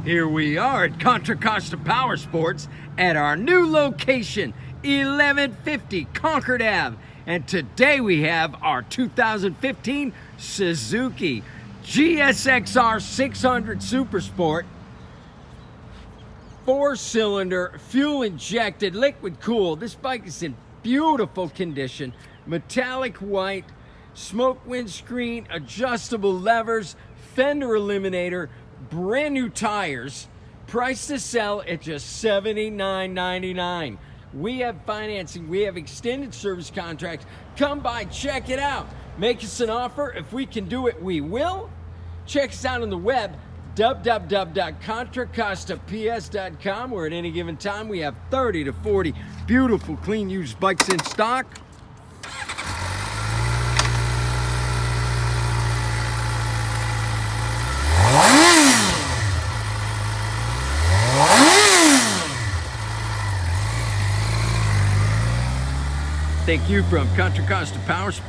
Here we are at Contra Costa Powersports at our new location, 1150 Concord Ave. And today we have our 2015 Suzuki GSX-R600 Supersport. 4-cylinder, fuel-injected, liquid-cooled. This bike is in beautiful condition. Metallic white, smoke windscreen, adjustable levers, fender eliminator, brand new tires, price to sell at just $79.99. We have financing, we have extended service contracts. Come by, check it out. Make us an offer. If we can do it, we will. Check us out on the web, www.contracostaps.com, where at any given time we have 30 to 40 beautiful, clean used bikes in stock. Thank you from Contra Costa Powersports.